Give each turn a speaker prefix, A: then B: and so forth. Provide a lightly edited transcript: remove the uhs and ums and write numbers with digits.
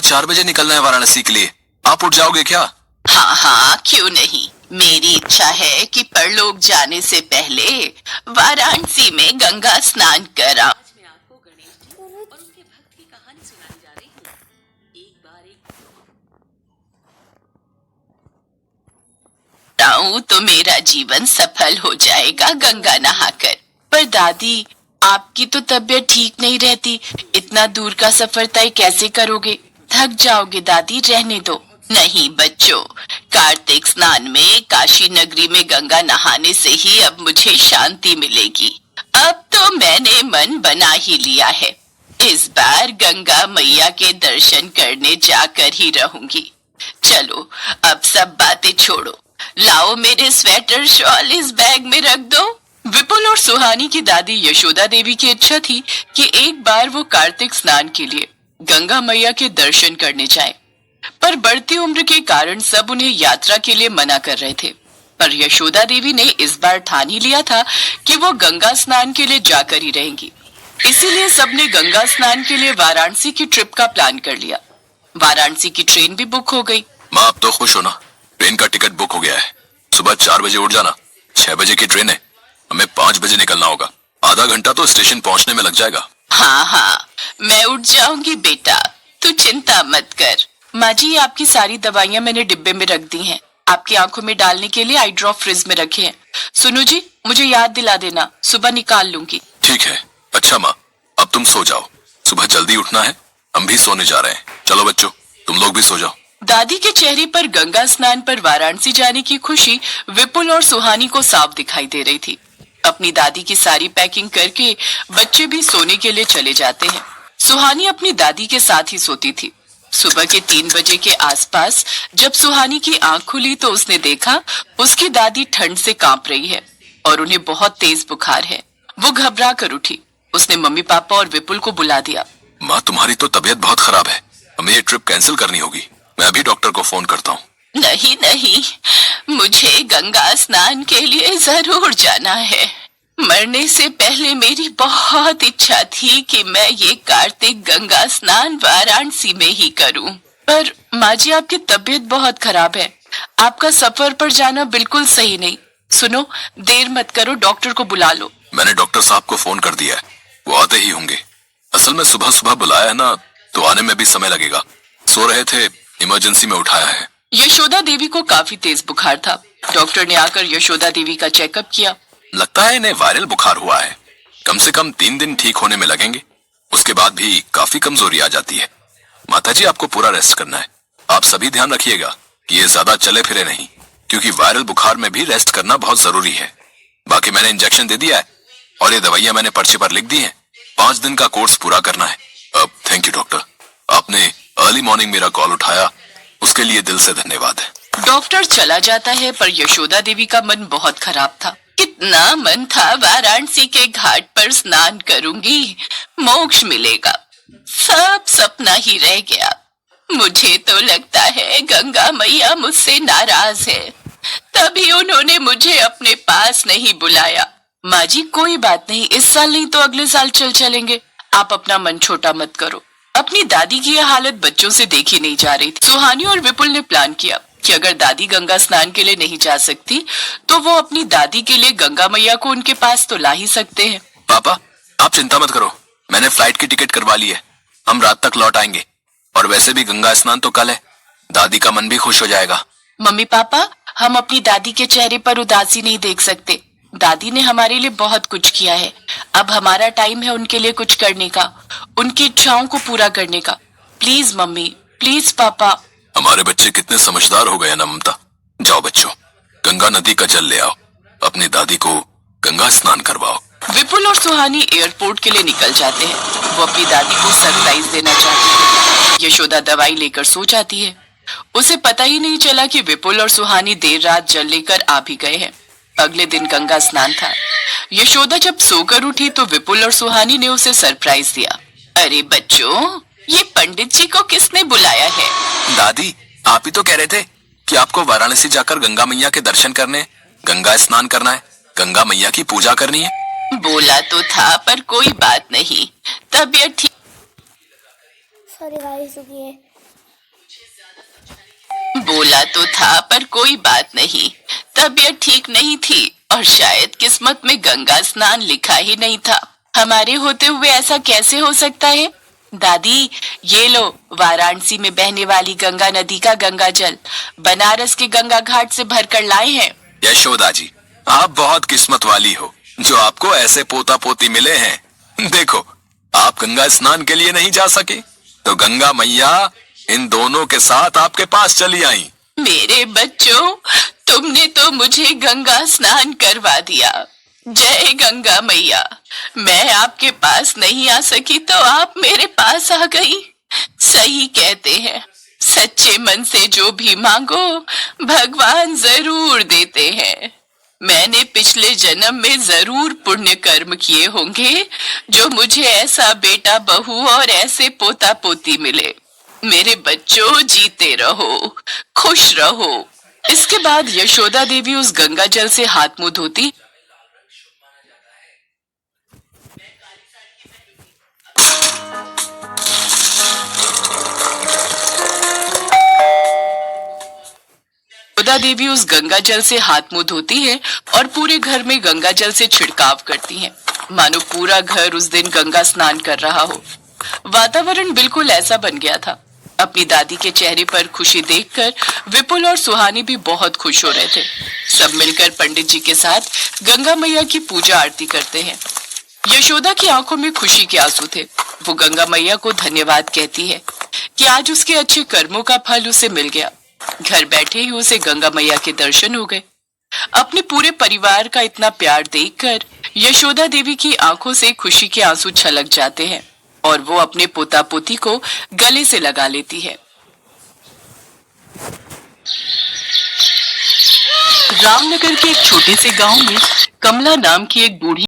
A: 4 बजे निकलना है वाराणसी के लिए। आप उठ जाओगे क्या?
B: हाँ हाँ, क्यों नहीं। मेरी इच्छा है कि परलोक जाने से पहले वाराणसी में गंगा स्नान करा।
C: मैं आपको गणेश जी और उनके भक्त की कहानी सुनाने जा रही हूँ। एक बार
B: तो मेरा जीवन सफल हो जाएगा गंगा नहाकर। पर दादी, आपकी तो तबीयत ठीक नहीं रहती, इतना दूर का सफर तय कैसे करोगे? थक जाओगे दादी, रहने दो। नहीं बच्चों, कार्तिक स्नान में काशी नगरी में गंगा नहाने से ही अब मुझे शांति मिलेगी। अब तो मैंने मन बना ही लिया है, इस बार गंगा मैया के दर्शन करने जाकर ही रहूंगी। चलो अब सब बातें छोड़ो, लाओ मेरे स्वेटर शॉल इस बैग में रख दो। विपुल और सुहानी की दादी यशोदा देवी की इच्छा थी कि एक बार वो कार्तिक स्नान के लिए गंगा मैया के दर्शन करने जाएं। पर बढ़ती उम्र के कारण सब उन्हें यात्रा के लिए मना कर रहे थे। पर यशोदा देवी ने इस बार ठान ही लिया था कि वो गंगा स्नान के लिए जाकर ही रहेंगी। इसीलिए सबने गंगा स्नान के लिए वाराणसी की ट्रिप का प्लान कर लिया। वाराणसी की ट्रेन भी बुक हो गई।
A: माँ, अब तो खुश हो ना? ट्रेन का टिकट बुक हो गया है। सुबह 4 बजे उठ जाना, 6 बजे की ट्रेन है। हमें 5 बजे निकलना होगा। आधा घंटा तो स्टेशन पहुंचने में लग जाएगा।
B: हाँ हाँ, मैं उठ जाऊंगी बेटा, तू चिंता मत कर। माँ जी, आपकी सारी दवाइयाँ मैंने डिब्बे में रख दी हैं। आपकी आंखों में डालने के लिए आई ड्रॉप फ्रिज में रखे हैं। सुनो जी, मुझे याद दिला देना, सुबह निकाल लूंगी।
A: ठीक है। अच्छा माँ, अब तुम सो जाओ, सुबह जल्दी उठना है। हम भी सोने जा रहे हैं। चलो बच्चों, तुम लोग भी सो जाओ।
B: दादी के चेहरे पर गंगा स्नान पर वाराणसी जाने की खुशी विपुल और सुहानी को साफ दिखाई दे रही थी। अपनी दादी की सारी पैकिंग करके बच्चे भी सोने के लिए चले जाते हैं। सुहानी अपनी दादी के साथ ही सोती थी। सुबह के 3 बजे के आसपास जब सुहानी की आंख खुली तो उसने देखा उसकी दादी ठंड से कांप रही है और उन्हें बहुत तेज बुखार है। वो घबरा कर उठी। उसने मम्मी पापा और विपुल को बुला दिया।
A: माँ, तुम्हारी तो तबीयत बहुत खराब है, हमें ये ट्रिप कैंसिल करनी होगी। मैं अभी डॉक्टर को फोन करता हूँ।
B: नहीं नहीं, मुझे गंगा स्नान के लिए जरूर जाना है। मरने से पहले मेरी बहुत इच्छा थी कि मैं ये कार्तिक गंगा स्नान वाराणसी में ही करूं। पर माँ जी, आपकी तबीयत बहुत खराब है, आपका सफर पर जाना बिल्कुल सही नहीं। सुनो, देर मत करो, डॉक्टर को बुला लो।
A: मैंने डॉक्टर साहब को फोन कर दिया है, वो आते ही होंगे। असल में सुबह सुबह बुलाया है ना, तो आने में भी समय लगेगा। सो रहे थे, इमरजेंसी में उठाया है।
B: यशोदा देवी को काफी तेज बुखार था। डॉक्टर ने आकर यशोदा देवी का चेकअप किया।
A: लगता है इन्हें वायरल बुखार हुआ है। कम से कम 3 दिन ठीक होने में लगेंगे, उसके बाद भी काफी कमजोरी आ जाती है। माताजी, आपको पूरा रेस्ट करना है। आप सभी ध्यान रखिएगा कि ये ज्यादा चले फिरे नहीं, क्योंकि वायरल बुखार में भी रेस्ट करना बहुत जरूरी है। बाकी मैंने इंजेक्शन दे दिया है और ये दवाइयां मैंने पर्चे पर लिख दी हैं। 5 दिन का कोर्स पूरा करना है। अब थैंक यू डॉक्टर, आपने अर्ली मॉर्निंग मेरा कॉल उठाया, उसके लिए दिल से धन्यवाद है।
B: डॉक्टर चला जाता है पर यशोदा देवी का मन बहुत खराब था। कितना मन था वाराणसी के घाट पर स्नान करूंगी, मोक्ष मिलेगा। सब सपना ही रह गया। मुझे तो लगता है गंगा मैया मुझसे नाराज है, तभी उन्होंने मुझे अपने पास नहीं बुलाया। माँ जी, कोई बात नहीं, इस साल नहीं तो अगले साल चल चलेंगे। आप अपना मन छोटा मत करो। अपनी दादी की यह हालत बच्चों से देखी नहीं जा रही थी। सुहानी और विपुल ने प्लान किया कि अगर दादी गंगा स्नान के लिए नहीं जा सकती तो वो अपनी दादी के लिए गंगा मैया को उनके पास तो ला ही सकते हैं।
A: पापा, आप चिंता मत करो, मैंने फ्लाइट की टिकट करवा ली है। हम रात तक लौट आएंगे। और वैसे भी गंगा स्नान तो कल है, दादी का मन भी खुश हो जाएगा।
B: मम्मी पापा, हम अपनी दादी के चेहरे पर उदासी नहीं देख सकते। दादी ने हमारे लिए बहुत कुछ किया है। अब हमारा टाइम है उनके लिए कुछ करने का, उनकी इच्छाओं को पूरा करने का। प्लीज मम्मी, प्लीज पापा।
A: हमारे बच्चे कितने समझदार हो गए ना ममता। जाओ बच्चों, गंगा नदी का जल ले आओ, अपनी दादी को गंगा स्नान करवाओ।
B: विपुल और सुहानी एयरपोर्ट के लिए निकल जाते हैं। वो अपनी दादी को सरप्राइज देना चाहती है। यशोदा दवाई लेकर सो जाती है। उसे पता ही नहीं चला कि विपुल और सुहानी देर रात जल लेकर आ भी गए हैं। अगले दिन गंगा स्नान था। यशोदा जब सोकर उठी तो विपुल और सुहानी ने उसे सरप्राइज दिया। अरे बच्चों, ये पंडित जी को किसने बुलाया है?
A: दादी, आप ही तो कह रहे थे कि आपको वाराणसी जाकर गंगा मैया के दर्शन करने, गंगा स्नान करना है, गंगा मैया की पूजा करनी है।
B: बोला तो था, पर कोई बात नहीं, तबीयत ठीक।
D: सॉरी गाइस, रुकिए,
B: बोला तो था पर कोई बात नहीं, तबीयत ठीक नहीं थी और शायद किस्मत में गंगा स्नान लिखा ही नहीं था। हमारे होते हुए ऐसा कैसे हो सकता है? दादी, ये लो वाराणसी में बहने वाली गंगा नदी का गंगा जल बनारस के गंगा घाट से भरकर लाए हैं।
A: यशोदा जी, आप बहुत किस्मत वाली हो जो आपको ऐसे पोता पोती मिले हैं। देखो, आप गंगा स्नान के लिए नहीं जा सके तो गंगा मैया इन दोनों के साथ आपके पास चली आई।
B: मेरे बच्चों, तुमने तो मुझे गंगा स्नान करवा दिया। जय गंगा मैया। मैं आपके पास नहीं आ सकी तो आप मेरे पास आ गई। सही कहते हैं, सच्चे मन से जो भी मांगो भगवान जरूर देते हैं। मैंने पिछले जन्म में जरूर पुण्य कर्म किए होंगे जो मुझे ऐसा बेटा बहू और ऐसे पोता पोती मिले। मेरे बच्चों, जीते रहो, खुश रहो। इसके बाद यशोदा देवी उस गंगा जल से हाथ मुंह धोती यशोदा देवी उस गंगा जल से हाथ मुंह धोती है और पूरे घर में गंगा जल से छिड़काव करती हैं, मानो पूरा घर उस दिन गंगा स्नान कर रहा हो। वातावरण बिल्कुल ऐसा बन गया था। अपनी दादी के चेहरे पर खुशी देखकर विपुल और सुहानी भी बहुत खुश हो रहे थे। सब मिलकर पंडित जी के साथ गंगा मैया की पूजा आरती करते हैं। यशोदा की आंखों में खुशी के आंसू थे। वो गंगा मैया को धन्यवाद कहती है कि आज उसके अच्छे कर्मों का फल उसे मिल गया। घर बैठे ही उसे गंगा मैया के दर्शन हो गए। अपने पूरे परिवार का इतना प्यार देखकर यशोदा देवी की आंखों से खुशी के आंसू छलक जाते हैं और वो अपने पोता पोती को गले से लगा लेती है। रामनगर के एक छोटे से गांव में कमला नाम की एक बूढ़ी